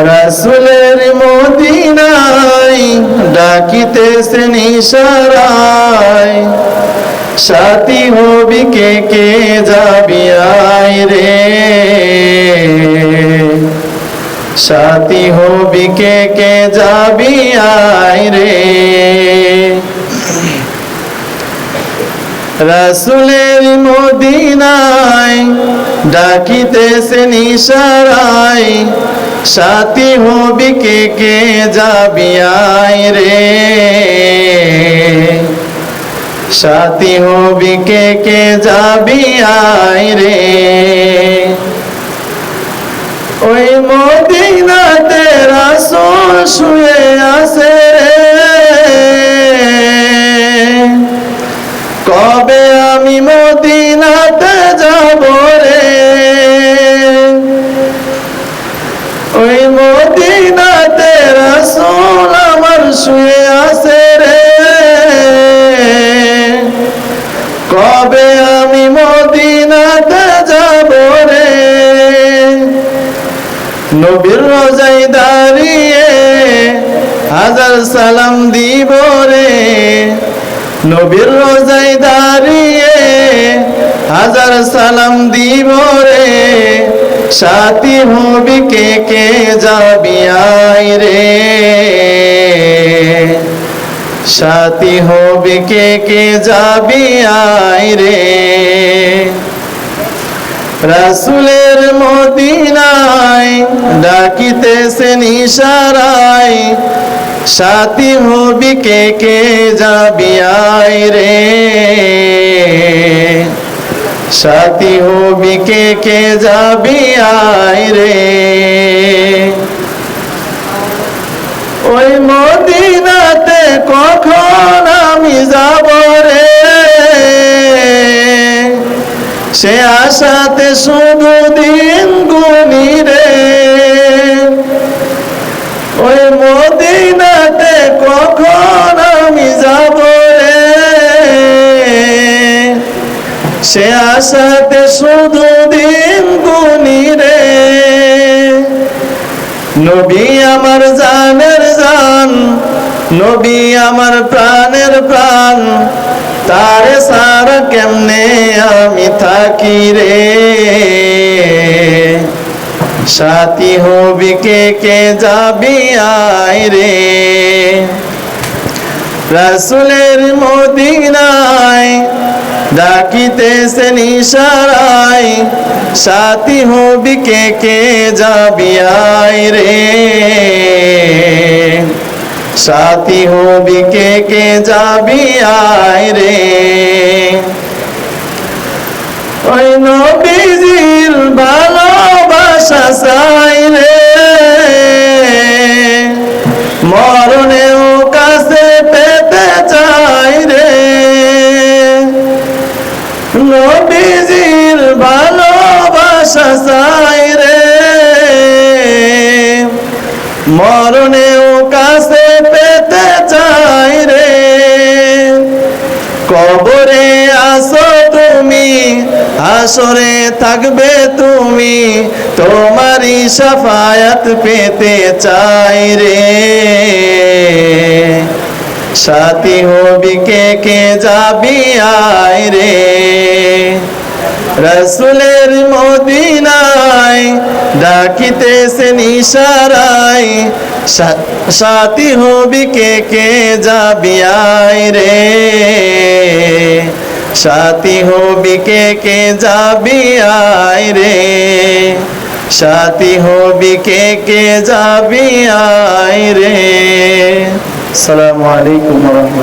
রাসূলের মদিনায় ডাকিতেছেন ইশারায়, সাথী হবি কে কে যাবি আয় রে, সাথী হবি কে কে যাবি আয় রে। রাসূলের মদিনায় ডাকিতেছেন ইশারায়, সাথী হবি কে কে যাবি আয় রে, সাথী হবি কে কে যাবি আয় রে। ওই মদিনাতে রাসূল শুয়ে আছে রে, কবে আমি মদিনাতে যাব রে। ওই মদিনাতে রাসূল আমার শুয়ে আছে রে, কবে আমি মদিনাতে যাব রে। নবীর রোজায় দাঁড়িয়ে হাজার সালাম দিব রে, নবীর রোজায় দাঁড়িয়ে হাজার সালাম দিব রে, সাথী হবি কে কে যাবি আয় রে, সাথী হবি কে কে যাবি আয় রে। রাসূলের মদিনায় ডাকিতেছেন ইশারায়, সাথী হবি কে কে যাবি আয় রে, সাথী হবি কে কে যাবি আয় রে। ওই মদিনাতে কখন আমি যাব রে, সে আশাতে শুধু দিন গুনি রে। ওই মদিনাতে কখন আমি যাব রে, সে আশাতে শুধু দিন গুনি রে। নবী আমার জানের জান, নবী আমার প্রাণের প্রাণ, তারে সারা কেমনে আমি থাকি রে, সাথী হবি কে কে যাবি আয় রে। রাসূলের মদিনায় ডাকিতেছেন ইশারায়, সাথী হবি কে কে যাবি আয় রে, সাথী হবি কে কে যাবি আয় রে। ওই নবীজির ভালোবাসা চাই রে, মরণেও কাছে পেতে চাই রে। নবীজির ভালোবাসা চাই রে, মরণেও কাছে পেতে চাই রে। কবরে আসো তুমি, হাসরে থাকবে তুমি, তোমারই শাফায়াত পেতে চাই রে, সাথী হবি কে কে যাবি আয় রে। রাসূলের মদিনায় ডাকিতেছেন ইশারায়, সাথী হবি কে কে যাবি আয় রে, সাথী হবি কে কে যাবি আয় রে, সাথী হবি কে কে যাবি আয় রে। আসসালামু আলাইকুম ওয়া রাহমাতুল্লাহ।